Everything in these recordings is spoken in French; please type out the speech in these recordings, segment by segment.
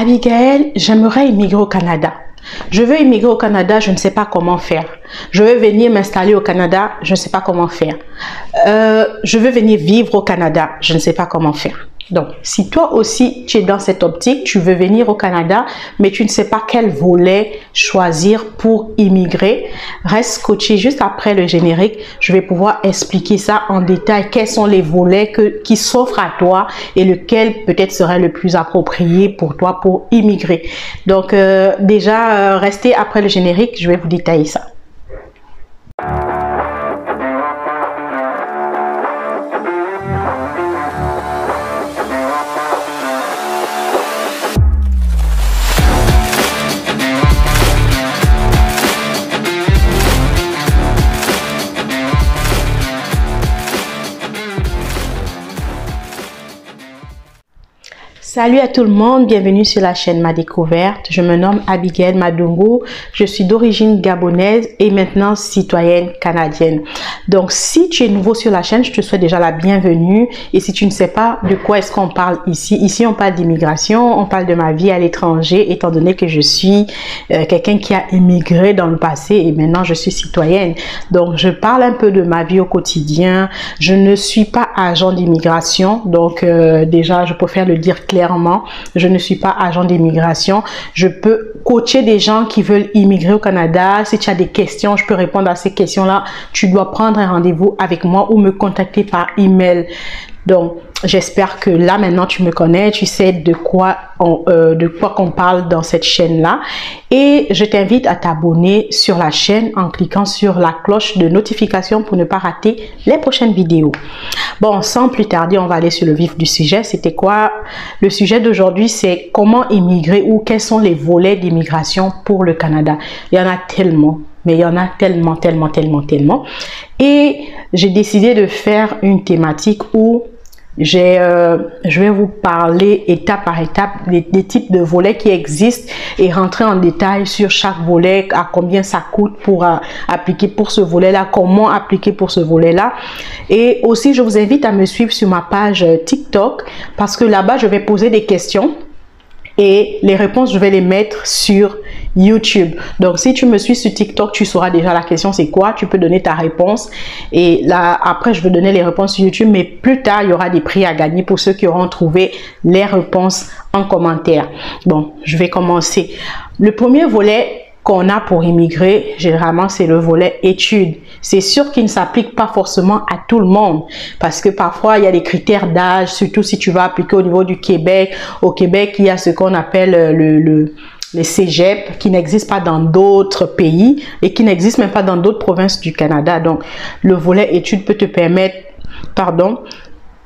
Abigail, j'aimerais immigrer au Canada. Je veux immigrer au Canada, je ne sais pas comment faire. Je veux venir m'installer au Canada, je ne sais pas comment faire. Je veux venir vivre au Canada, je ne sais pas comment faire. Donc, si toi aussi, tu es dans cette optique, tu veux venir au Canada, mais tu ne sais pas quel volet choisir pour immigrer, reste scotché juste après le générique. Je vais pouvoir expliquer ça en détail, quels sont les volets qui s'offrent à toi et lequel peut-être serait le plus approprié pour toi pour immigrer. Donc, restez après le générique, je vais vous détailler ça. Salut à tout le monde, bienvenue sur la chaîne Ma Découverte. Je me nomme Abigail Madungu, je suis d'origine gabonaise et maintenant citoyenne canadienne. Donc si tu es nouveau sur la chaîne, je te souhaite déjà la bienvenue. Et si tu ne sais pas de quoi est-ce qu'on parle ici on parle d'immigration, on parle de ma vie à l'étranger, étant donné que je suis quelqu'un qui a immigré dans le passé et maintenant je suis citoyenne. Donc je parle un peu de ma vie au quotidien. Je ne suis pas agent d'immigration, donc déjà je préfère le dire clairement. Je ne suis pas agent d'immigration. Je peux coacher des gens qui veulent immigrer au Canada. Si tu as des questions, je peux répondre à ces questions-là. Tu dois prendre un rendez-vous avec moi ou me contacter par email. Donc, j'espère que là, maintenant, tu me connais, tu sais de quoi qu'on parle dans cette chaîne-là. Et je t'invite à t'abonner sur la chaîne en cliquant sur la cloche de notification pour ne pas rater les prochaines vidéos. Bon, sans plus tarder, on va aller sur le vif du sujet. C'était quoi? Le sujet d'aujourd'hui, c'est comment immigrer ou quels sont les volets d'immigration pour le Canada. Il y en a tellement. Mais il y en a tellement. Et j'ai décidé de faire une thématique où je vais vous parler étape par étape des types de volets qui existent et rentrer en détail sur chaque volet, à combien ça coûte pour appliquer pour ce volet-là, comment appliquer pour ce volet-là. Et aussi, je vous invite à me suivre sur ma page TikTok parce que là-bas, je vais poser des questions. Et les réponses, je vais les mettre sur YouTube. Donc, si tu me suis sur TikTok, tu sauras déjà la question, c'est quoi? Tu peux donner ta réponse. Et là, après, je vais donner les réponses sur YouTube. Mais plus tard, il y aura des prix à gagner pour ceux qui auront trouvé les réponses en commentaire. Bon, je vais commencer. Le premier volet qu'on a pour immigrer, généralement, c'est le volet études. C'est sûr qu'il ne s'applique pas forcément à tout le monde parce que parfois, il y a des critères d'âge, surtout si tu vas appliquer au niveau du Québec. Au Québec, il y a ce qu'on appelle les cégep qui n'existent pas dans d'autres pays et qui n'existent même pas dans d'autres provinces du Canada. Donc, le volet études peut te permettre,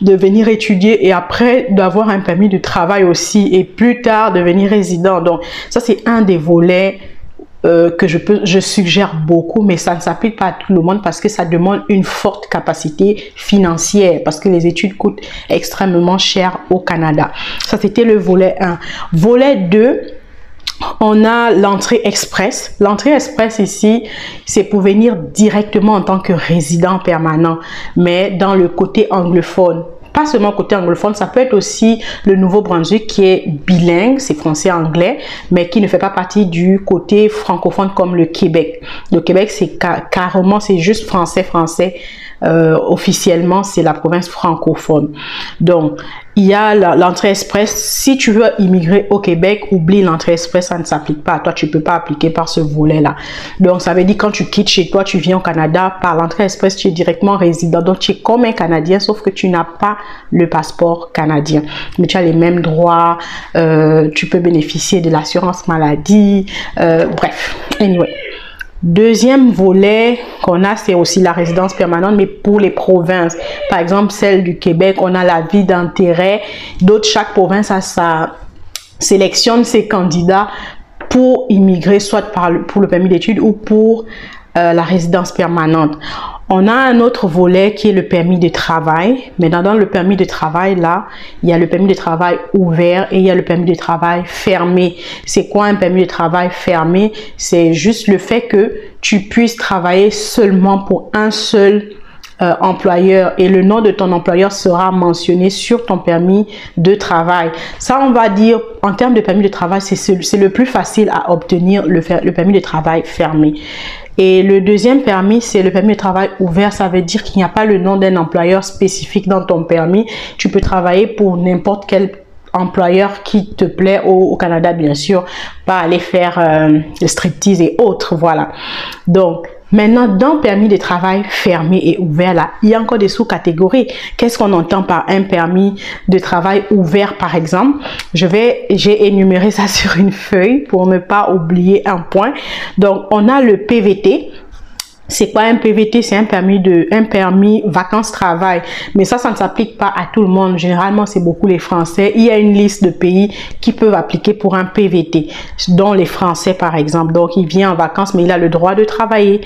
de venir étudier et après d'avoir un permis de travail aussi et plus tard devenir résident. Donc, ça, c'est un des volets que je suggère beaucoup, mais ça ne s'applique pas à tout le monde parce que ça demande une forte capacité financière parce que les études coûtent extrêmement cher au Canada. Ça, c'était le volet 1. Volet 2, on a l'entrée express. L'entrée express ici, c'est pour venir directement en tant que résident permanent, mais dans le côté anglophone. Pas seulement côté anglophone, ça peut être aussi le Nouveau-Brunswick qui est bilingue, c'est français-anglais, mais qui ne fait pas partie du côté francophone comme le Québec. Le Québec, c'est carrément, c'est juste français-français. Officiellement, c'est la province francophone. Donc, il y a l'entrée express. Si tu veux immigrer au Québec, oublie l'entrée express, ça ne s'applique pas à toi. Tu ne peux pas appliquer par ce volet-là. Donc, ça veut dire quand tu quittes chez toi, tu viens au Canada, par l'entrée express, tu es directement résident. Donc, tu es comme un Canadien, sauf que tu n'as pas le passeport canadien. Mais tu as les mêmes droits. Tu peux bénéficier de l'assurance maladie. Bref, anyway. Deuxième volet qu'on a, c'est aussi la résidence permanente, mais pour les provinces. Par exemple, celle du Québec, on a la vie d'intérêt. D'autres, chaque province a sélectionne ses candidats pour immigrer, soit pour le permis d'études ou pour la résidence permanente. On a un autre volet qui est le permis de travail. Mais dans le permis de travail, là, il y a le permis de travail ouvert et il y a le permis de travail fermé. C'est quoi un permis de travail fermé? C'est juste le fait que tu puisses travailler seulement pour un seul employeur et le nom de ton employeur sera mentionné sur ton permis de travail. Ça, on va dire, en termes de permis de travail, c'est le plus facile à obtenir, le permis de travail fermé. Et le deuxième permis, c'est le permis de travail ouvert. Ça veut dire qu'il n'y a pas le nom d'un employeur spécifique dans ton permis. Tu peux travailler pour n'importe quel employeur qui te plaît au Canada, bien sûr, pas aller faire le striptease et autres, voilà. Donc, maintenant, dans le permis de travail fermé et ouvert, là, il y a encore des sous-catégories. Qu'est-ce qu'on entend par un permis de travail ouvert, par exemple? J'ai énuméré ça sur une feuille pour ne pas oublier un point. Donc, on a le PVT. C'est quoi un PVT? C'est un permis vacances-travail. Mais ça ne s'applique pas à tout le monde. Généralement, c'est beaucoup les Français. Il y a une liste de pays qui peuvent appliquer pour un PVT, dont les Français, par exemple. Donc, il vient en vacances, mais il a le droit de travailler.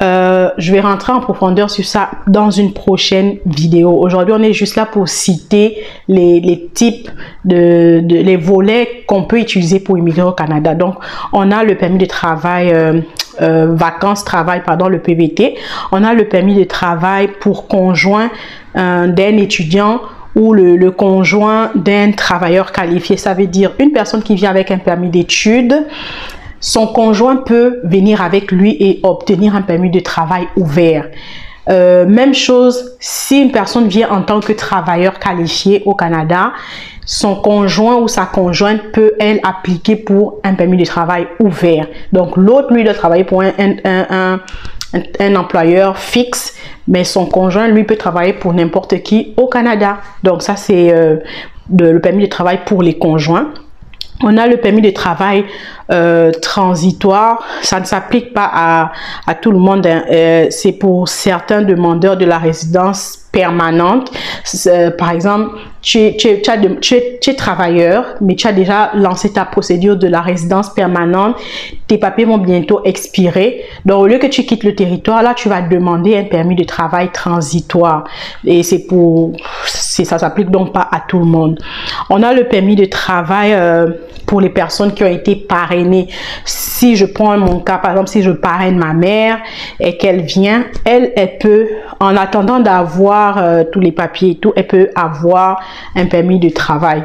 Je vais rentrer en profondeur sur ça dans une prochaine vidéo. Aujourd'hui, on est juste là pour citer les types les volets qu'on peut utiliser pour immigrer au Canada. Donc, on a le permis de travail vacances-travail, pardon, le PVT. On a le permis de travail pour conjoint d'un étudiant ou le conjoint d'un travailleur qualifié. Ça veut dire une personne qui vient avec un permis d'études, son conjoint peut venir avec lui et obtenir un permis de travail ouvert. Même chose, si une personne vient en tant que travailleur qualifié au Canada, son conjoint ou sa conjointe peut, elle, appliquer pour un permis de travail ouvert. Donc, l'autre, lui, doit travailler pour un employeur fixe, mais son conjoint, lui, peut travailler pour n'importe qui au Canada. Donc, ça, c'est le permis de travail pour les conjoints. On a le permis de travail transitoire. Ça ne s'applique pas à tout le monde. C'est pour certains demandeurs de la résidence permanente. Par exemple, tu es travailleur, mais tu as déjà lancé ta procédure de la résidence permanente. Tes papiers vont bientôt expirer. Donc, au lieu que tu quittes le territoire, là, tu vas demander un permis de travail transitoire. Et ça s'applique donc pas à tout le monde. On a le permis de travail pour les personnes qui ont été parrainées. Si je prends mon cas, par exemple, si je parraine ma mère et qu'elle vient, elle peut, en attendant d'avoir tous les papiers et tout, elle peut avoir un permis de travail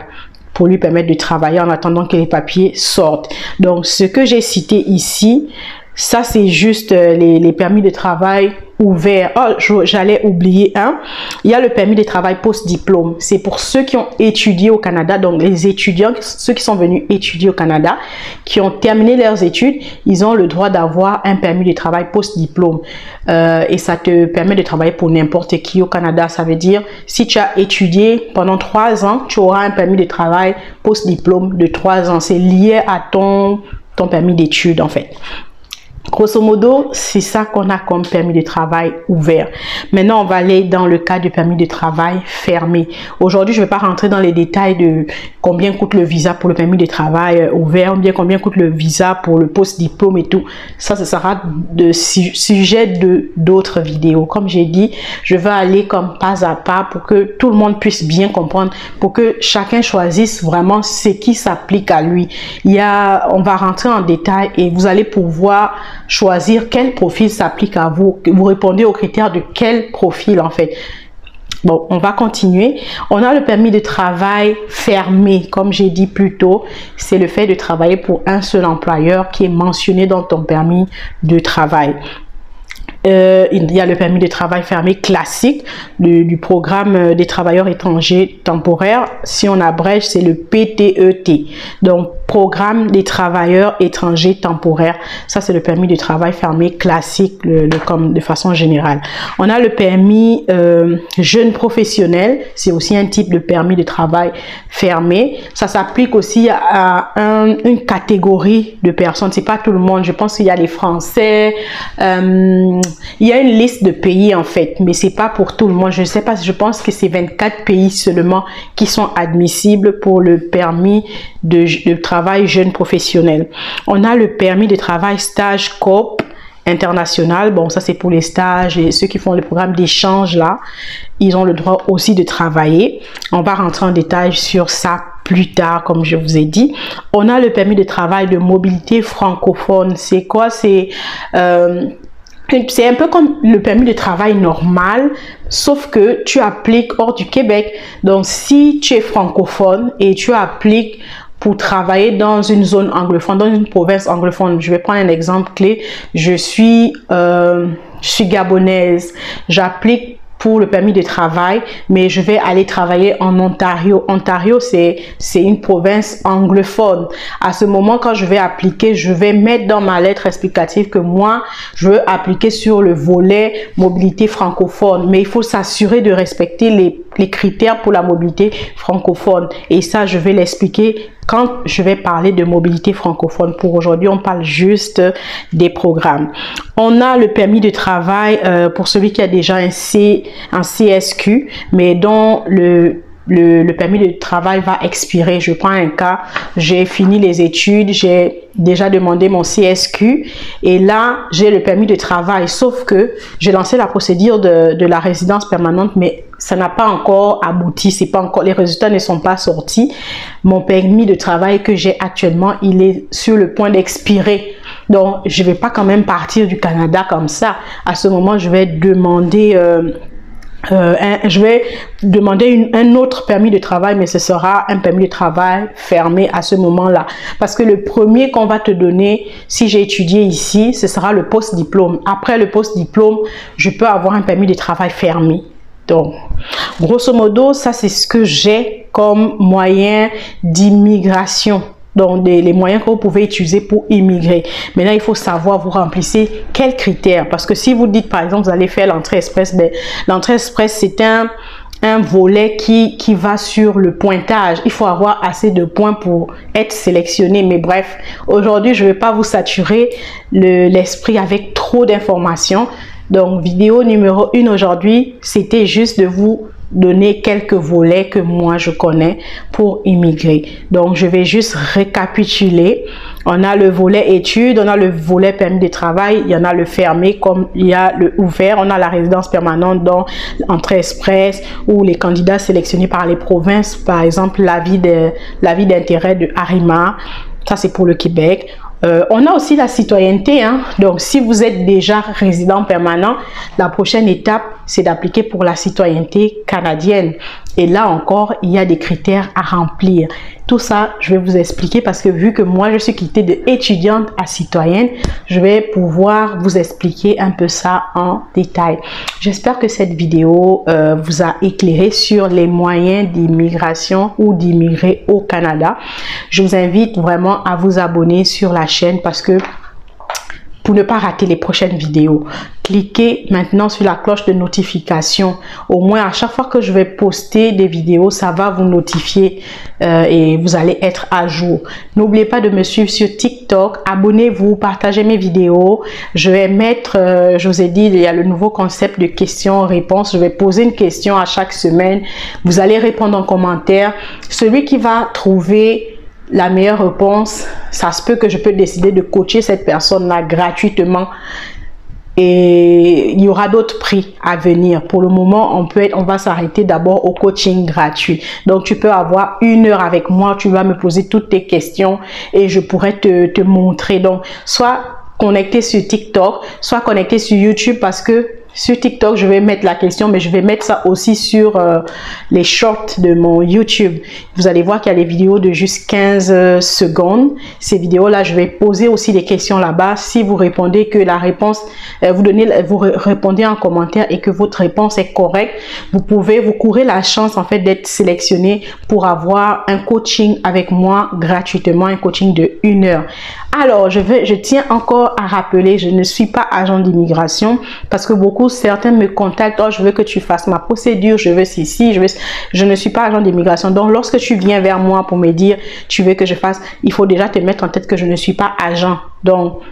pour lui permettre de travailler en attendant que les papiers sortent. Donc, ce que j'ai cité ici, ça, c'est juste les permis de travail ouverts. Oh, j'allais oublier un. Il y a le permis de travail post-diplôme. C'est pour ceux qui ont étudié au Canada, donc les étudiants, ceux qui sont venus étudier au Canada, qui ont terminé leurs études, ils ont le droit d'avoir un permis de travail post-diplôme. Et ça te permet de travailler pour n'importe qui au Canada. Ça veut dire, si tu as étudié pendant 3 ans, tu auras un permis de travail post-diplôme de 3 ans. C'est lié à ton permis d'études, en fait. Grosso modo, c'est ça qu'on a comme permis de travail ouvert. Maintenant, on va aller dans le cas du permis de travail fermé. Aujourd'hui, je ne vais pas rentrer dans les détails de combien coûte le visa pour le permis de travail ouvert, ou bien combien coûte le visa pour le post-diplôme et tout. Ça sera de sujet d'autres vidéos. Comme j'ai dit, je vais aller comme pas à pas pour que tout le monde puisse bien comprendre, pour que chacun choisisse vraiment ce qui s'applique à lui. On va rentrer en détail et vous allez pouvoir choisir quel profil s'applique à vous. Vous répondez aux critères de quel profil, en fait. Bon, on va continuer. On a le permis de travail fermé. Comme j'ai dit plus tôt, c'est le fait de travailler pour un seul employeur qui est mentionné dans ton permis de travail. Il y a le permis de travail fermé classique du programme des travailleurs étrangers temporaires. Si on abrège, c'est le PTET. Donc, programme des travailleurs étrangers temporaires. Ça, c'est le permis de travail fermé classique, comme de façon générale. On a le permis jeune professionnel. C'est aussi un type de permis de travail fermé. Ça s'applique aussi à une catégorie de personnes. C'est pas tout le monde. Je pense qu'il y a les Français. Il y a une liste de pays, en fait, mais c'est pas pour tout le monde. Je ne sais pas, je pense que c'est 24 pays seulement qui sont admissibles pour le permis de travail jeune professionnel. On a le permis de travail stage coop international. Bon, ça c'est pour les stages et ceux qui font le programme d'échange là, ils ont le droit aussi de travailler. On va rentrer en détail sur ça plus tard, comme je vous ai dit. On a le permis de travail de mobilité francophone. C'est quoi? C'est C'est un peu comme le permis de travail normal, sauf que tu appliques hors du Québec. Donc, si tu es francophone et tu appliques pour travailler dans une zone anglophone, dans une province anglophone, je vais prendre un exemple clé. Je suis gabonaise, j'applique pour le permis de travail, mais je vais aller travailler en Ontario. Ontario, c'est une province anglophone. À ce moment, quand je vais appliquer, je vais mettre dans ma lettre explicative que moi, je veux appliquer sur le volet mobilité francophone. Mais il faut s'assurer de respecter les critères pour la mobilité francophone. Et ça, je vais l'expliquer quand je vais parler de mobilité francophone. Pour aujourd'hui, on parle juste des programmes. On a le permis de travail pour celui qui a déjà un CSQ, mais dont le permis de travail va expirer. Je prends un cas, j'ai fini les études, j'ai déjà demandé mon CSQ et là, j'ai le permis de travail. Sauf que j'ai lancé la procédure de la résidence permanente, mais ça n'a pas encore abouti, c'est pas encore, les résultats ne sont pas sortis. Mon permis de travail que j'ai actuellement, il est sur le point d'expirer. Donc, je vais pas quand même partir du Canada comme ça. À ce moment, je vais demander un autre permis de travail, mais ce sera un permis de travail fermé à ce moment-là. Parce que le premier qu'on va te donner, si j'ai étudié ici, ce sera le post-diplôme. Après le post-diplôme, je peux avoir un permis de travail fermé. Donc, grosso modo, ça c'est ce que j'ai comme moyen d'immigration. Donc, les moyens que vous pouvez utiliser pour immigrer. Maintenant, il faut savoir, vous remplissez quels critères. Parce que si vous dites, par exemple, vous allez faire l'entrée express, ben, l'entrée express, c'est un volet qui va sur le pointage. Il faut avoir assez de points pour être sélectionné. Mais bref, aujourd'hui, je ne vais pas vous saturer l'esprit avec trop d'informations. Donc, vidéo numéro 1 aujourd'hui, c'était juste de vous donner quelques volets que moi je connais pour immigrer. Donc, je vais juste récapituler. On a le volet études, on a le volet permis de travail, il y en a le fermé comme il y a le ouvert, on a la résidence permanente dans l'entrée express ou les candidats sélectionnés par les provinces, par exemple l'avis d'intérêt de Arima, ça c'est pour le Québec. On a aussi la citoyenneté, hein. Donc si vous êtes déjà résident permanent, la prochaine étape c'est d'appliquer pour la citoyenneté canadienne. Et là encore, il y a des critères à remplir. Tout ça, je vais vous expliquer parce que vu que moi, je suis quittée de étudiante à citoyenne, je vais pouvoir vous expliquer un peu ça en détail. J'espère que cette vidéo vous a éclairé sur les moyens d'immigration ou d'immigrer au Canada. Je vous invite vraiment à vous abonner sur la chaîne parce que pour ne pas rater les prochaines vidéos, cliquez maintenant sur la cloche de notification. Au moins, à chaque fois que je vais poster des vidéos, ça va vous notifier et vous allez être à jour. N'oubliez pas de me suivre sur TikTok. Abonnez-vous, partagez mes vidéos. Je vais mettre, je vous ai dit, il y a le nouveau concept de questions-réponses. Je vais poser une question à chaque semaine. Vous allez répondre en commentaire. Celui qui va trouver la meilleure réponse, ça se peut que je peux décider de coacher cette personne-là gratuitement. Et il y aura d'autres prix à venir. Pour le moment, on va s'arrêter d'abord au coaching gratuit. Donc, tu peux avoir 1 heure avec moi. Tu vas me poser toutes tes questions et je pourrai te montrer. Donc, soit connecté sur TikTok, soit connecté sur YouTube parce que sur TikTok, je vais mettre la question, mais je vais mettre ça aussi sur les shorts de mon YouTube. Vous allez voir qu'il y a des vidéos de juste 15 secondes. Ces vidéos-là, je vais poser aussi des questions là-bas. Si vous répondez que la réponse, vous répondez en commentaire et que votre réponse est correcte, vous courez la chance en fait d'être sélectionné pour avoir un coaching avec moi gratuitement, un coaching de 1 heure. Alors, je tiens encore à rappeler, je ne suis pas agent d'immigration parce que certains me contactent, oh, je veux que tu fasses ma procédure, je veux ceci, je ne suis pas agent d'immigration. Donc, lorsque tu viens vers moi pour me dire, tu veux que je fasse, il faut déjà te mettre en tête que je ne suis pas agent. Donc,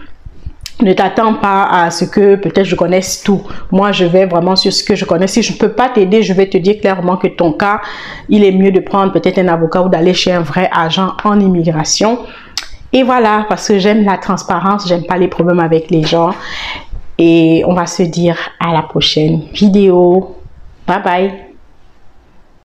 ne t'attends pas à ce que peut-être je connaisse tout. Moi, je vais vraiment sur ce que je connais. Si je ne peux pas t'aider, je vais te dire clairement que ton cas, il est mieux de prendre peut-être un avocat ou d'aller chez un vrai agent en immigration. Et voilà, parce que j'aime la transparence, j'aime pas les problèmes avec les gens. Et on va se dire à la prochaine vidéo. Bye bye.